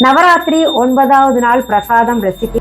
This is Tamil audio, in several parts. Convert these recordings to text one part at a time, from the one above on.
நவராத்திரி 9வது நாள் பிரசாதம் ரெசிபி.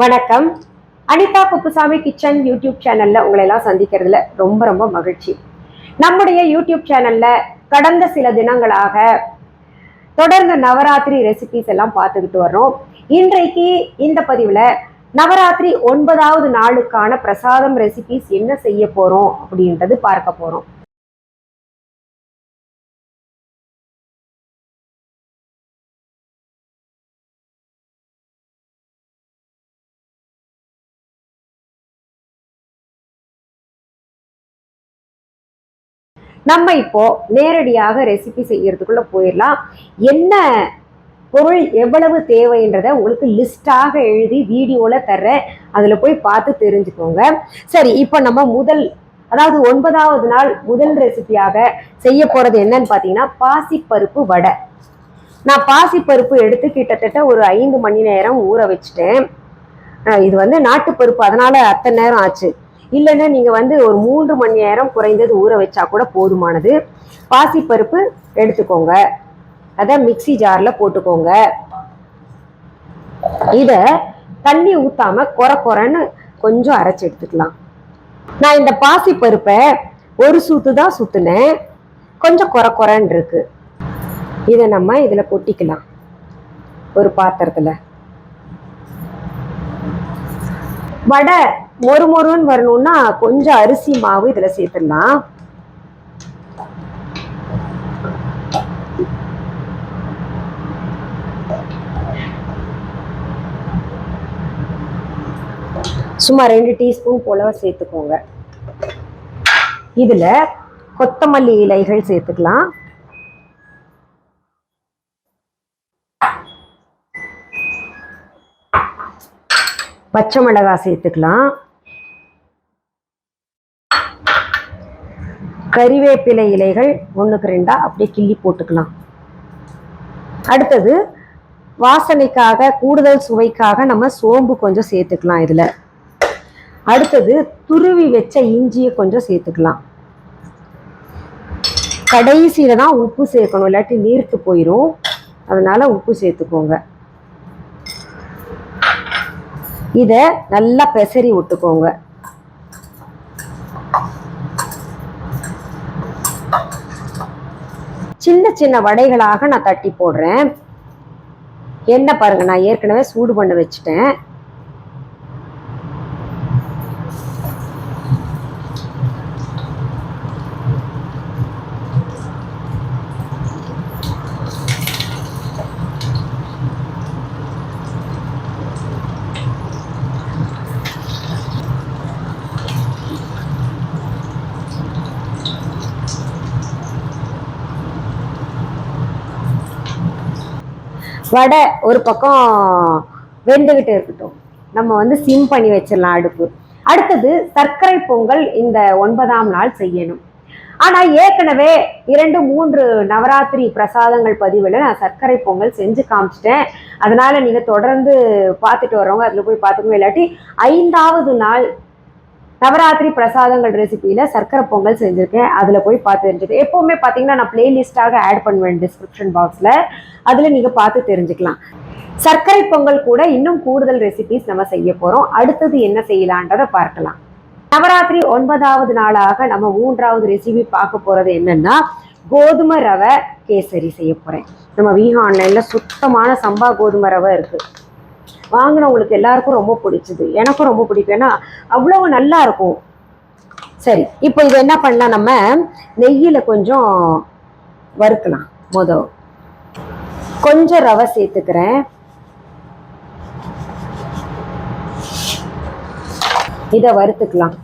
வணக்கம். அனிதா குப்புசாமி கிச்சன் யூடியூப் சேனல்ல உங்களை எல்லாம் சந்திக்கிறதுல ரொம்ப ரொம்ப மகிழ்ச்சி. நம்முடைய யூடியூப் சேனல்ல கடந்த சில தினங்களாக தொடர்ந்து நவராத்திரி ரெசிபிஸ் எல்லாம் பார்த்துக்கிட்டு வர்றோம். இன்றைக்கு இந்த பதிவுல நவராத்திரி 9வது நாளுக்கான பிரசாதம் ரெசிபிஸ் என்ன செய்ய போறோம் அப்படின்றது பார்க்க போறோம். நம்ம இப்போ நேரடியாக ரெசிபி செய்யறதுக்குள்ள போயிடலாம். என்ன பொருள் எவ்வளவு தேவைன்றதை உங்களுக்கு லிஸ்டாக எழுதி வீடியோல தர்றேன், அதுல போய் பார்த்து தெரிஞ்சுக்கோங்க. சரி, இப்போ நம்ம அதாவது 9வது நாள் முதல் ரெசிபியாக செய்ய போறது என்னன்னு பார்த்தீங்கன்னா பாசிப்பருப்பு வடை. நான் பாசிப்பருப்பு எடுத்து கிட்டத்தட்ட ஒரு 5 மணி நேரம் ஊற வச்சுட்டேன். இது வந்து நாட்டுப்பருப்பு, அதனால அத்தனை நேரம் ஆச்சு. இல்லைன்னா நீங்க ஒரு 3 மணி நேரம் குறைந்தது ஊற வச்சா கூட போதுமானது. பாசிப்பருப்பு எடுத்துக்கோங்க, அதை மிக்சி ஜார்ல போட்டுக்கோங்க. இத தண்ணி ஊத்தாம கொரன்னு கொஞ்சம் அரைச்சு எடுத்துக்கலாம். நான் இந்த பாசிப்பருப்பை ஒரு சூத்து தான் சுத்துனேன், கொஞ்சம் கொரன்னு இருக்கு. இதை நம்ம இதுல கொட்டிக்கலாம் ஒரு பாத்திரத்துல. வடை மொறுன்னு வரணும்னா கொஞ்சம் அரிசி மாவு இதுல சேர்த்துடலாம். சும்மா 2 டீஸ்பூன் போல சேர்த்துக்கோங்க. இதுல கொத்தமல்லி இலைகள் சேர்த்துக்கலாம். பச்சை மிளகாய் சேர்த்துக்கலாம். கறிவேப்பிலை இலைகள் 1க்கு 2 அப்படியே கிள்ளி போட்டுக்கலாம். அடுத்தது வாசனைக்காக, கூடுதல் சுவைக்காக நம்ம சோம்பு கொஞ்சம் சேர்த்துக்கலாம் இதுல. அடுத்தது துருவி வச்ச இஞ்சியை கொஞ்சம் சேர்த்துக்கலாம். கடைசியில தான் உப்பு சேர்க்கணும், இல்லாட்டி நீர்த்து போயிடும். அதனால உப்பு சேர்த்துக்கோங்க. இத நல்லா பெசரி விட்டுக்கோங்க. சின்ன சின்ன வடைகளாக நான் தட்டி போடுறேன். எண்ணெய் பாருங்க, நான் ஏற்கனவே சூடு பண்ண வச்சுட்டேன். வடை ஒரு பக்கம் வெந்துகிட்டு இருக்கட்டும், நம்ம சிம் பண்ணி வச்சிடலாம் அடுப்பு. அடுத்தது சர்க்கரை பொங்கல் இந்த 9ஆம் நாள் செய்யணும். ஆனா ஏற்கனவே 2-3 நவராத்திரி பிரசாதங்கள் பதிவில் நான் சர்க்கரை பொங்கல் செஞ்சு காமிச்சிட்டேன். அதனால நீங்க தொடர்ந்து பார்த்துட்டு வர்றவங்க அதுல போய் பார்த்துக்கணும். இல்லாட்டி 5வது நாள் நவராத்திரி பிரசாதங்கள் ரெசிபியில சர்க்கரை பொங்கல் செஞ்சிருக்கேன், அதுல போய் பார்த்து தெரிஞ்சுக்கேன். எப்பவுமே பாத்தீங்கன்னா நான் பிளேலிஸ்டாக ஆட் பண்ணுவேன் டிஸ்கிரிப்ஷன் பாக்ஸ்ல, அதுல நீங்க பார்த்து தெரிஞ்சுக்கலாம். சர்க்கரை பொங்கல் கூட இன்னும் கூடுதல் ரெசிபிஸ் நம்ம செய்ய போறோம். அடுத்தது என்ன செய்யலான்றதை பார்க்கலாம். நவராத்திரி 9வது நாளாக நம்ம 3வது ரெசிபி பார்க்க போறது என்னன்னா கோதுமை ரவை கேசரி செய்ய போகிறேன். நம்ம வீஹா ஆன்லைனில் சுத்தமான சம்பா கோதுமை ரவை இருக்குது. வாங்கினவங்களுக்கு எல்லாருக்கும் ரொம்ப பிடிச்சிது, எனக்கும் ரொம்ப பிடிக்கும். ஏன்னா அவ்வளோ நல்லா இருக்கும். சரி, இப்போ இது என்ன பண்ணலாம், நம்ம நெய்யில் கொஞ்சம் வறுக்கலாம். கொஞ்சம் ரவை சேர்த்துக்கிறேன். இதை வறுத்துக்கலாம்.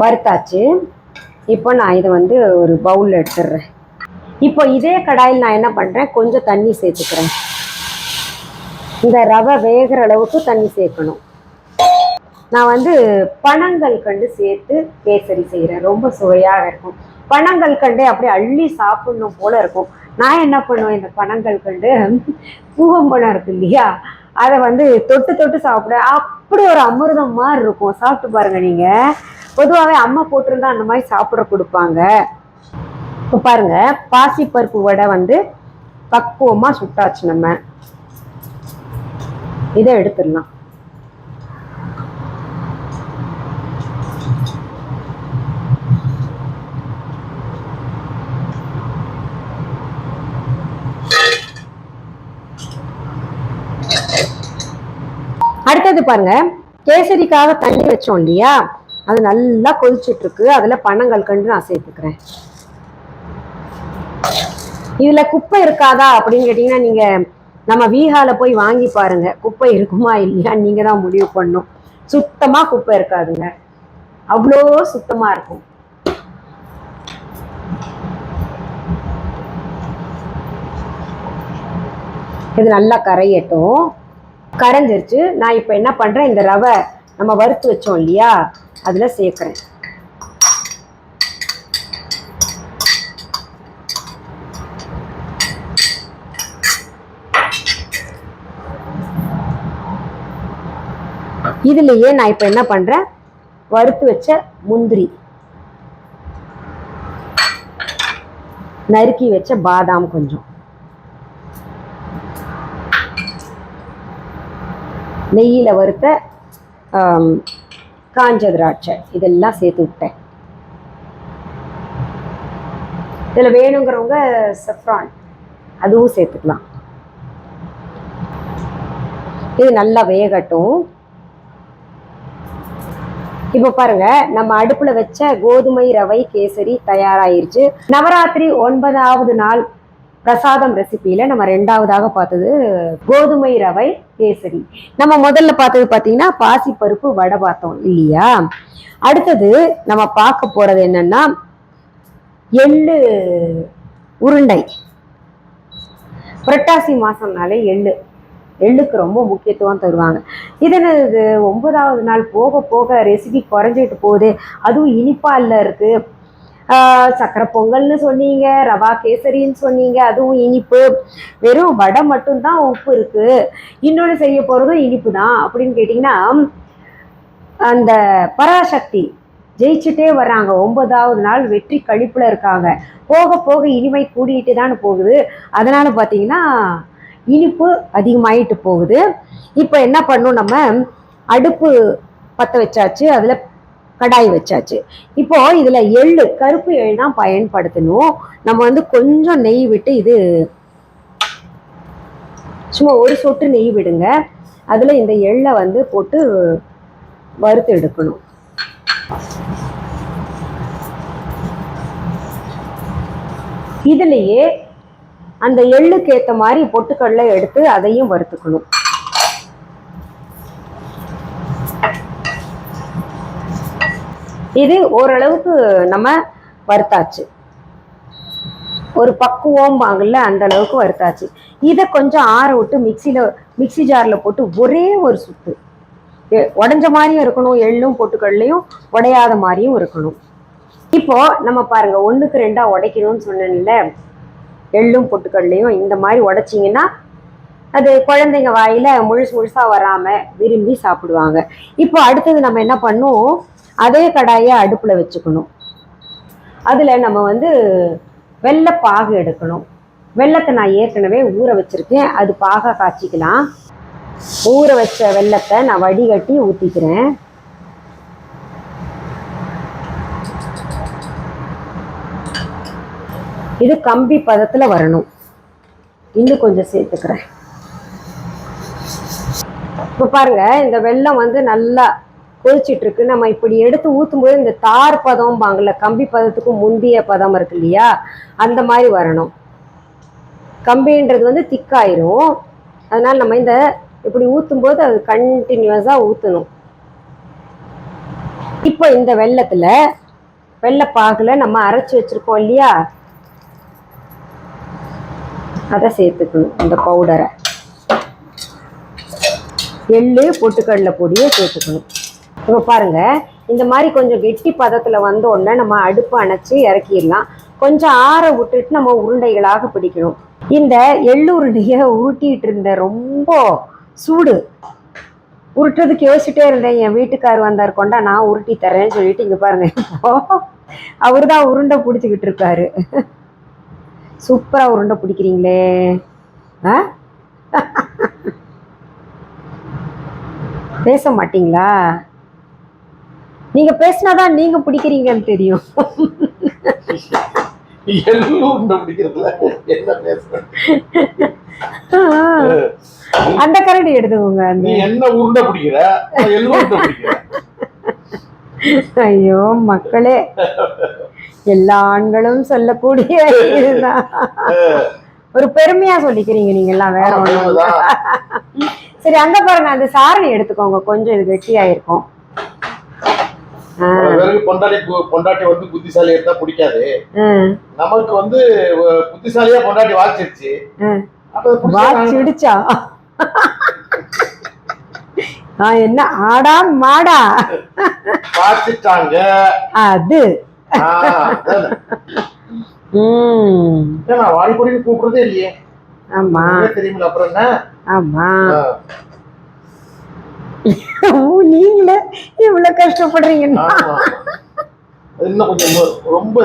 வறுத்தாச்சு. இப்போ நான் இதை வந்து ஒரு பவுலில் எடுத்துடுறேன். இப்போ இதே கடாயில் நான் என்ன பண்ணுறேன், கொஞ்சம் தண்ணி சேர்த்துக்கிறேன். இந்த ரவை வேகிற அளவுக்கு தண்ணி சேர்க்கணும். நான் வந்து பனங்கல்கண்டு சேர்த்து கேசரி செய்கிறேன். ரொம்ப சுவையாக இருக்கும். பனங்கல்கண்டே அப்படியே அள்ளி சாப்பிடணும் போல இருக்கும். நான் என்ன பண்ணுவேன், இந்த பனங்கல்கண்டு பூவம்பழம் இருக்கு இல்லையா, அதை வந்து தொட்டு தொட்டு சாப்பிட அப்படி ஒரு அமிர்தம் மாதிரி இருக்கும். சாப்பிட்டு பாருங்க. நீங்கள் பொதுவாகவே அம்மா போட்டிருந்தா அந்த மாதிரி சாப்பிட கொடுப்பாங்க. இப்போ பாருங்க, பாசிப்பருப்பு வடை வந்து பக்குவமாக சுட்டாச்சு. நம்ம இதை எடுத்துடலாம். அடுத்தது பாருங்க, கேசரிக்காக தண்ணி வச்சோம் இல்லையா, அது நல்லா கொதிச்சுட்டு இருக்கு. அதுல பனங்கல்கண்டு நான் சேர்த்துக்கிறேன். இதுல குப்பை இருக்காதா அப்படின்னு கேட்டீங்கன்னா, நீங்க நம்ம வீஹால போய் வாங்கி பாருங்க, குப்பை இருக்குமா இல்லையா நீங்க தான் முடிவு பண்ணும். சுத்தமா குப்பை இருக்காதுங்க, அவ்வளோ சுத்தமா இருக்கும். இது நல்லா கரையட்டும். கரைஞ்சிருச்சு. நான் இப்போ என்ன பண்ணுறேன், இந்த ரவை நம்ம வறுத்து வச்சோம் இல்லையா, அதில் சேர்க்குறேன். இதுலேயே நான் இப்போ என்ன பண்ணுறேன், வறுத்து வச்ச முந்திரி, நறுக்கி வச்ச பாதாம், கொஞ்சம் நெய்யில் வறுத்த காஞ்ச திராட்சை, இதெல்லாம் சேர்த்து விட்டேன். இதில் வேணுங்கிறவங்க சஃப்ரான் அதுவும் சேர்த்துக்கலாம். இது நல்லா வேகட்டும். இப்போ பாருங்க, நம்ம அடுப்புல வச்ச கோதுமை ரவை கேசரி தயாராயிருச்சு. நவராத்திரி 9வது நாள் பிரசாதம் ரெசிபியில நம்ம 2வதாக பார்த்தது கோதுமை ரவை கேசரி. நம்ம முதல்ல பார்த்தது பார்த்தீங்கன்னா பாசிப்பருப்பு வடை பார்த்தோம் இல்லையா. அடுத்தது நம்ம பார்க்க போறது என்னன்னா எள்ளு உருண்டை. புரட்டாசி மாசம்னாலே எள்ளுக்கு ரொம்ப முக்கியத்துவம் தருவாங்க. இது 9வது நாள் போக போக ரெசிபி குறைஞ்சிட்டு போகுது. அதுவும் இனிப்பால இருக்கு. சக்கரை பொங்கல்னு சொன்னீங்க, ரவா கேசரின்னு சொன்னீங்க, அதுவும் இனிப்பு. வெறும் வடை மட்டும்தான் உப்பு இருக்கு. இன்னொன்று செய்ய போறதும் இனிப்பு தான் அப்படின்னு கேட்டிங்கன்னா, அந்த பராசக்தி ஜெயிச்சுட்டே வர்றாங்க. 9வது நாள் வெற்றி கழிப்புல இருக்காங்க. போக போக இனிமை கூடிட்டு தான் போகுது. அதனால பார்த்தீங்கன்னா இனிப்பு அதிகமாயிட்டு போகுது. இப்போ என்ன பண்ணும், நம்ம அடுப்பு பற்ற வச்சாச்சு, அதில் கடாய் வச்சாச்சு. இப்போ இதில் எள்ளு, கருப்பு எள்ளு தான் பயன்படுத்தணும். நம்ம வந்து கொஞ்சம் நெய் விட்டு, இது சும்மா ஒரு சொட்டு நெய் விடுங்க, அதில் இந்த எள்ளை வந்து போட்டு வறுத்து எடுக்கணும். இதுலேயே அந்த எள்ளுக்கு ஏற்ற மாதிரி பொட்டுக்கடலை எடுத்து அதையும் வறுத்துக்கணும். இது ஓரளவுக்கு நம்ம வறுத்தாச்சு. ஒரு பக்குவம் வாங்கல அந்த அளவுக்கு வறுத்தாச்சு. இதை கொஞ்சம் ஆற விட்டு மிக்சி ஜாரில் போட்டு ஒரே ஒரு சுத்து, உடஞ்ச மாதிரியும் இருக்கணும், எள்ளும் பொட்டுக்கடலையும் உடையாத மாதிரியும் இருக்கணும். இப்போ நம்ம பாருங்க, 1க்கு 2 உடைக்கணும்னு சொன்னேன்ல, எள்ளும் பொட்டுக்கடலையும் இந்த மாதிரி உடைச்சிங்கன்னா அது குழந்தைங்க வாயில முழுசா வராம விரும்பி சாப்பிடுவாங்க. இப்போ அடுத்தது நம்ம என்ன பண்ணும், அதே கடாயை அடுப்புல வச்சுக்கணும். அதுல நம்ம வந்து வெள்ளை பாகு எடுக்கணும். வெல்லத்தை நான் ஏற்கனவே ஊற வச்சிருக்கேன், அது பாக காய்ச்சிக்கலாம். ஊற வச்ச வெல்லத்தை நான் வடிகட்டி ஊற்றிக்கிறேன். இது கம்பி பதத்தில் வரணும். இன்னும் கொஞ்சம் சேர்த்துக்கிறேன். இப்போ பாருங்க, இந்த வெல்லம் வந்து நல்லா கொதிச்சிட்டு இருக்கு. நம்ம இப்படி எடுத்து ஊற்றும்போது இந்த தார் பதம் பாங்கல, கம்பி பதத்துக்கு முந்திய பதம் இருக்கு இல்லையா, அந்த மாதிரி வரணும். கம்பின்றது வந்து திக்காயிரும். அதனால நம்ம இந்த இப்படி ஊற்றும்போது அது கண்டினியூஸாக ஊற்றணும். இப்போ இந்த வெல்லத்தில் வெள்ளப்பாகில் நம்ம அரைச்சி வச்சிருக்கோம் இல்லையா, அதை சேர்த்துக்கணும். இந்த பவுடரை, எள்ளு பொட்டுக்கடலை பொடியை சேர்த்துக்கணும். இப்போ பாருங்க, இந்த மாதிரி கொஞ்சம் கெட்டி பதத்தில் வந்த உடனே நம்ம அடுப்பு அணைச்சி இறக்கிடலாம். கொஞ்சம் ஆற விட்டுட்டு நம்ம உருண்டைகளாக பிடிக்கணும். இந்த எள்ளு உருண்டையை உருட்டிட்டு இருந்த ரொம்ப சூடு, உருட்டுறதுக்கு யோசிச்சுட்டே இருந்தேன். என் வீட்டுக்கார் வந்தார், கொண்டா நான் உருட்டி தரேன்னு சொல்லிட்டு இங்கே பாருங்க, இப்போ அவரு தான் உருண்டை பிடிச்சிக்கிட்டு இருக்காரு. சூப்பராக உருண்டை பிடிக்கிறீங்களே. பேச மாட்டீங்களா? நீங்க பேசினாதான் நீங்க பிடிக்கிறீங்கன்னு தெரியும். அந்த கரடி எடுத்துக்கோங்க. ஐயோ மக்களே, எல்லா ஆண்களும் சொல்லக்கூடிய இதுதான். ஒரு பெருமையா சொல்லிக்கிறீங்க நீங்க எல்லாம், வேற ஒண்ணு. சரி, அங்க பாருங்க, அந்த சாரணி எடுத்துக்கோங்க, கொஞ்சம் இது கெட்டியாயிருக்கும். பொண்டாட்டி வந்து புத்திசாலி எடுத்தா பிடிக்காது. நமக்கு வந்து புத்திசாலியா பொண்டாட்டி வாச்சிருச்சு. வாச்சிடுச்சா? என்ன ஆடா மாடா வாச்சிட்டாங்க அது. வாடிப்பொடின்னு கூப்பிடுறதே இல்லையே. ஆமா தெரியுமில்ல, அப்புறம் என்ன? ஆமா, நீங்களே இவ்வளவு கஷ்டப்படுறீங்கன்னா ரொம்ப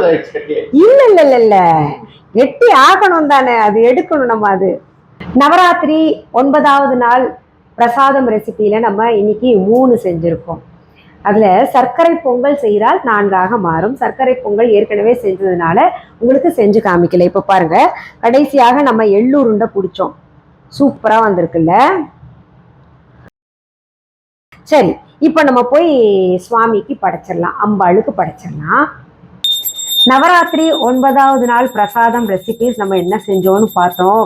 இல்ல இல்ல இல்ல இல்ல, எட்டி ஆகணும் தானே, அது எடுக்கணும் நம்ம. அது நவராத்திரி 9வது நாள் பிரசாதம் ரெசிபியில நம்ம இன்னைக்கு 3 செஞ்சிருக்கோம். அதுல சர்க்கரை பொங்கல் செய்தால் 4ஆக மாறும். சர்க்கரை பொங்கல் ஏற்கனவே செஞ்சதுனால உங்களுக்கு செஞ்சு காமிக்கல. இப்ப பாருங்க, கடைசியாக நம்ம எள்ளு உருண்டை பிடிச்சோம், சூப்பரா வந்திருக்குல்ல. சரி, இப்போ நம்ம போய் சுவாமிக்கு படைச்சிடலாம், அம்பாளுக்கு படைச்சிடலாம். நவராத்திரி 9வது நாள் பிரசாதம் ரெசிபிஸ் நம்ம என்ன செஞ்சோம்னு பார்த்தோம்.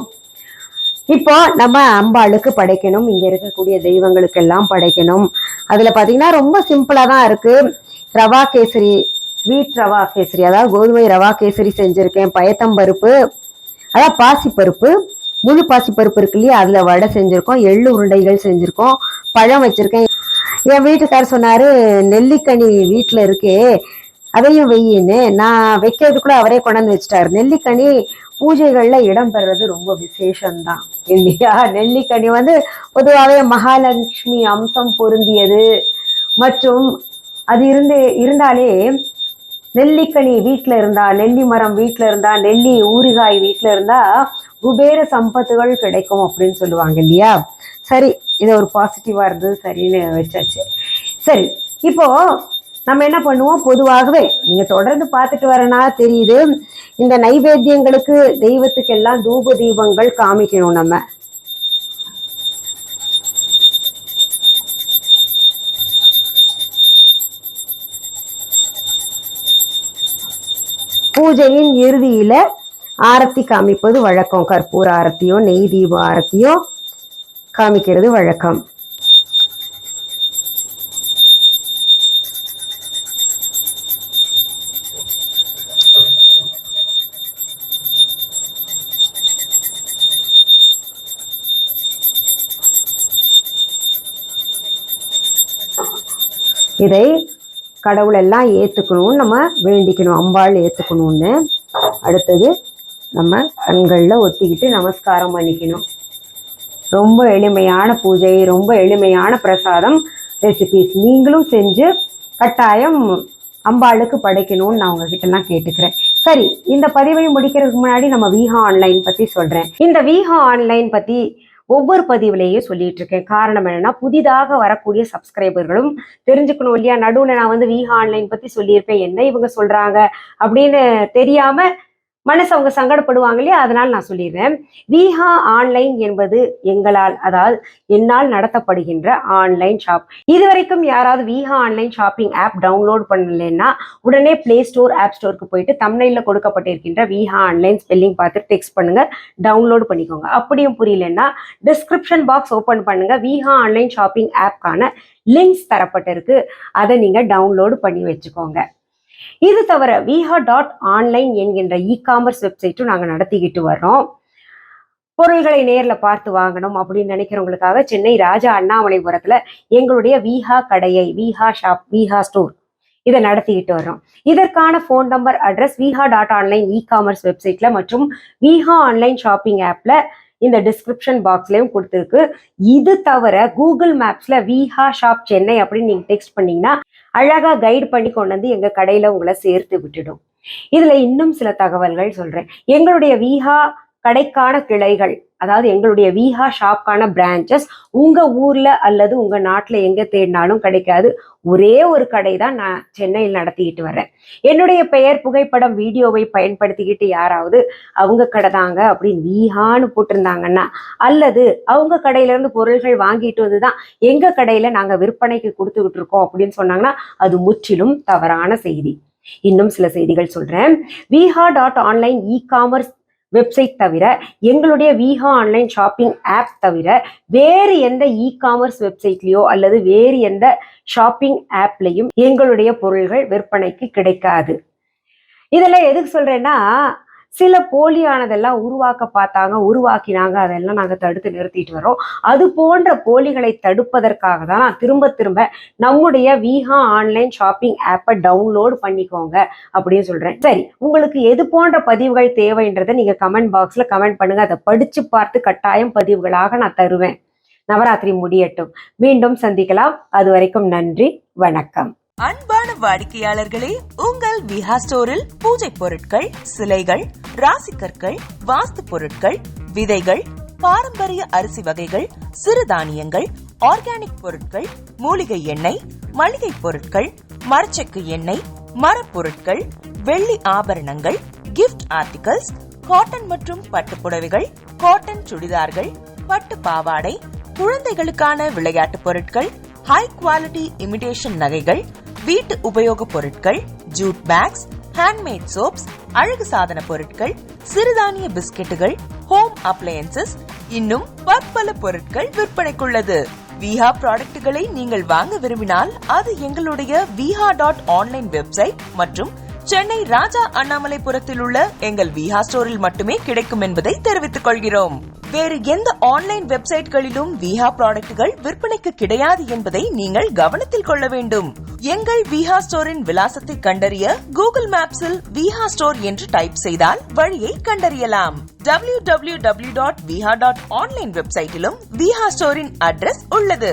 இப்போ நம்ம அம்பாளுக்கு படைக்கணும், இங்க இருக்கக்கூடிய தெய்வங்களுக்கு எல்லாம் படைக்கணும். அதுல பாத்தீங்கன்னா ரொம்ப சிம்பிளா தான் இருக்கு. ரவா கேசரி, வீட் ரவா கேசரி, அதாவது கோதுமை ரவா கேசரி செஞ்சிருக்கேன். பயத்தம்பருப்பு, அதாவது பாசிப்பருப்பு, முழு பாசிப்பருப்பு இருக்கு இல்லையா, அதுல வடை செஞ்சிருக்கோம். எள்ளு உருண்டைகள் செஞ்சிருக்கோம். பழம் வச்சிருக்கேன். என் வீட்டுக்கார் சொன்னாரு, நெல்லிக்கனி வீட்டுல இருக்கே அதையும் வெயின்னு. நான் வைக்கிறதுக்குள்ள அவரே கொண்டாந்து வச்சுட்டாரு. நெல்லிக்கனி பூஜைகள்ல இடம் பெறுறது ரொம்ப விசேஷம்தான் இல்லையா. நெல்லிக்கனி வந்து பொதுவாகவே மகாலட்சுமி அம்சம் பொருந்தியது. மற்றும் அது இருந்தாலே நெல்லிக்கனி வீட்டில் இருந்தா, நெல்லி மரம் வீட்டில் இருந்தா, நெல்லி ஊறுகாய் வீட்டில் இருந்தா குபேர சம்பத்துகள் கிடைக்கும் அப்படின்னு சொல்லுவாங்க இல்லையா. சரி, இது ஒரு பாசிட்டிவா இருந்தது, சரின்னு வச்சாச்சு. சரி, இப்போ நம்ம என்ன பண்ணுவோம், பொதுவாகவே நீங்க தொடர்ந்து பார்த்துட்டு வரனா தெரியுது, இந்த நைவேத்தியங்களுக்கு தெய்வத்துக்கு எல்லாம் தூப தீபங்கள் காமிக்கணும். நம்ம பூஜையின் இறுதியில ஆரத்தி காமிப்பது வழக்கம். கற்பூர ஆரத்தியோ நெய் தீப ஆரத்தியோ காமிக்கிறது வழக்கம். இதை கடவுள் எல்லாம் ஏற்றுக்கணும்னு நம்ம வேண்டிக்கணும், அம்பாள் ஏற்றுக்கணும்னு. அடுத்தது நம்ம கண்களில் ஒத்திக்கிட்டு நமஸ்காரம் பண்ணிக்கணும். ரொம்ப எளிமையான பூஜை, ரொம்ப எளிமையான பிரசாதம் ரெசிபிஸ். நீங்களும் செஞ்சு கட்டாயம் அம்பாளுக்கு படைக்கணும்னு நான் உங்ககிட்டலாம் கேட்டுக்கிறேன். சரி, இந்த பதிவை முடிக்கிறதுக்கு முன்னாடி நம்ம விஹா ஆன்லைன் பத்தி சொல்றேன். இந்த விஹா ஆன்லைன் பத்தி ஒவ்வொரு பதிவுலேயும் சொல்லிட்டு இருக்கேன். காரணம் என்னன்னா, புதிதாக வரக்கூடிய சப்ஸ்கிரைபர்களும் தெரிஞ்சுக்கணும் இல்லையா. நடுவுல நான் வந்து விஹா ஆன்லைன் பத்தி சொல்லியிருப்பேன், என்ன இவங்க சொல்றாங்க அப்படின்னு தெரியாம மனசு அவங்க சங்கடப்படுவாங்க இல்லையா. அதனால நான் சொல்லிடுறேன். விஹா ஆன்லைன் என்பது என்னால் நடத்தப்படுகின்ற ஆன்லைன் ஷாப். இதுவரைக்கும் யாராவது Viha online shopping app download பண்ணலைன்னா உடனே பிளே ஸ்டோர், ஆப் ஸ்டோருக்கு போயிட்டு தம்ப்நெயில்ல கொடுக்கப்பட்டிருக்கின்ற விஹா ஆன்லைன் ஸ்பெல்லிங் பார்த்துட்டு டெக்ஸ்ட் பண்ணுங்க, டவுன்லோட் பண்ணிக்கோங்க. அப்படியும் புரியலன்னா டிஸ்கிரிப்ஷன் பாக்ஸ் ஓபன் பண்ணுங்க, விஹா ஆன்லைன் ஷாப்பிங் ஆப்கான லிங்க்ஸ் தரப்பட்டிருக்கு, அதை நீங்க டவுன்லோடு பண்ணி வச்சுக்கோங்க. இது தவிர viha.online என்கின்ற இ-காமர்ஸ் வெப்சைட்டும் நாங்கள் நடத்திக்கிட்டு வர்றோம். பொருள்களை நேர்ல பார்த்து வாங்கணும் அப்படின்னு நினைக்கிறவங்களுக்காக சென்னை ராஜா அண்ணாமலைபுரத்துல எங்களுடைய விஹா கடையை, விஹா ஷாப், விஹா ஸ்டோர் இதை நடத்திக்கிட்டு வர்றோம். இதற்கான phone number, address viha.online e-commerce வெப்சைட்ல மற்றும் விஹா ஆன்லைன் ஷாப்பிங் ஆப்ல இந்த டிஸ்கிரிப்ஷன் பாக்ஸ்லயும் கொடுத்துருக்கு. இது தவிர கூகுள் மேப்ஸ்ல விஹா ஷாப் சென்னை அப்படின்னு நீங்க டெக்ஸ்ட் பண்ணீங்கன்னா அழகா கைடு பண்ணி கொண்டு வந்து எங்க கடையில உங்களை சேர்த்து விட்டுடும். இதுல இன்னும் சில தகவல்கள் சொல்றேன். எங்களுடைய விஹா கடைக்கான கிளைகள், அதாவது எங்களுடைய விஹா ஷாப்கான பிரான்ச்சஸ் உங்க ஊர்ல அல்லது உங்க நாட்டுல எங்க தேடினாலும் கிடைக்காது. ஒரே ஒரு கடை தான் நான் சென்னையில் நடத்திக்கிட்டு வர்றேன். என்னுடைய பெயர், புகைப்படம், வீடியோவை பயன்படுத்திக்கிட்டு யாராவது அவங்க கடை தாங்க அப்படின்னு விஹான்னு போட்டிருந்தாங்கன்னா, அல்லது அவங்க கடையில இருந்து பொருள்கள் வாங்கிட்டு வந்துதான் எங்க கடையில நாங்க விற்பனைக்கு கொடுத்துக்கிட்டு இருக்கோம் அப்படின்னு சொன்னாங்கன்னா அது முற்றிலும் தவறான செய்தி. இன்னும் சில செய்திகள் சொல்றேன். viha.online இ-காமர்ஸ் வெப்சைட் தவிர, எங்களுடைய விஹா ஆன்லைன் ஷாப்பிங் ஆப் தவிர வேறு எந்த இ-காமர்ஸ் வெப்சைட்லயோ அல்லது வேறு எந்த ஷாப்பிங் ஆப்லையும் எங்களுடைய பொருள்கள் விற்பனைக்கு கிடைக்காது. இதெல்லாம் எதுக்கு சொல்றேன்னா, சில போலியானதெல்லாம் உருவாக்கினாங்க, அதெல்லாம் நாங்கள் தடுத்து நிறுத்திட்டு வரோம். அது போன்ற போலிகளை தடுப்பதற்காக தான் நான் திரும்ப நம்முடைய விஹா ஆன்லைன் ஷாப்பிங் ஆப்பை டவுன்லோட் பண்ணிக்கோங்க அப்படின்னு சொல்றேன். சரி, உங்களுக்கு எது போன்ற பதிவுகள் தேவைன்றதை நீங்க கமெண்ட் பாக்ஸ்ல கமெண்ட் பண்ணுங்க, அதை படிச்சு பார்த்து கட்டாயம் பதிவுகளாக நான் தருவேன். நவராத்திரி முடியட்டும், மீண்டும் சந்திக்கலாம். அது வரைக்கும் நன்றி, வணக்கம். அன்பான வாடிக்கையாளர்களே, உங்கள் விஹா ஸ்டோரில் பூஜை பொருட்கள், சிலைகள், ராசிக்கற்கள், வாஸ்து பொருட்கள், விதைகள், பாரம்பரிய அரிசி வகைகள், சிறுதானியங்கள், ஆர்கானிக் பொருட்கள், மூலிகை எண்ணெய், மளிகை பொருட்கள், மரச்செக்கு எண்ணெய், மரப்பொருட்கள், வெள்ளி ஆபரணங்கள், கிஃப்ட் ஆர்டிகல்ஸ், காட்டன் மற்றும் பட்டு புடவைகள், காட்டன் சுடிதார்கள், பட்டு பாவாடை, குழந்தைகளுக்கான விளையாட்டு பொருட்கள், ஹை குவாலிட்டி இமிடேஷன் நகைகள், வீட்டு உபயோக பொருட்கள், ஜூட் பேக்ஸ், ஹேண்ட்மேட் சோப்ஸ், அழகு சாதன பொருட்கள், சிறுதானிய பிஸ்கெட்டுகள், ஹோம் அப்ளையன்சஸ், இன்னும் பற்பல பொருட்கள் விற்பனைக்குள்ளது. விஹா ப்ராடக்ட்களை நீங்கள் வாங்க விரும்பினால் அது எங்களுடைய viha.online வெப்சைட் மற்றும் சென்னை ராஜா அண்ணாமலைபுரத்தில் உள்ள எங்கள் விஹா ஸ்டோரில் மட்டுமே கிடைக்கும் என்பதை தெரிவித்துக் கொள்கிறோம். வேறு எந்த ஆன்லைன் வெப்சைட்களிலும் விஹா ப்ராடக்ட்கள் விற்பனைக்கு கிடையாது என்பதை நீங்கள் கவனத்தில் கொள்ள வேண்டும். எங்கள் விஹா ஸ்டோரின் விலாசத்தை கண்டறிய கூகுள் மேப்ஸில் விஹா ஸ்டோர் என்று டைப் செய்தால் வழியை கண்டறியலாம். www.viha.online வெப்சைட்டிலும் விஹா ஸ்டோரின் அட்ரஸ் உள்ளது.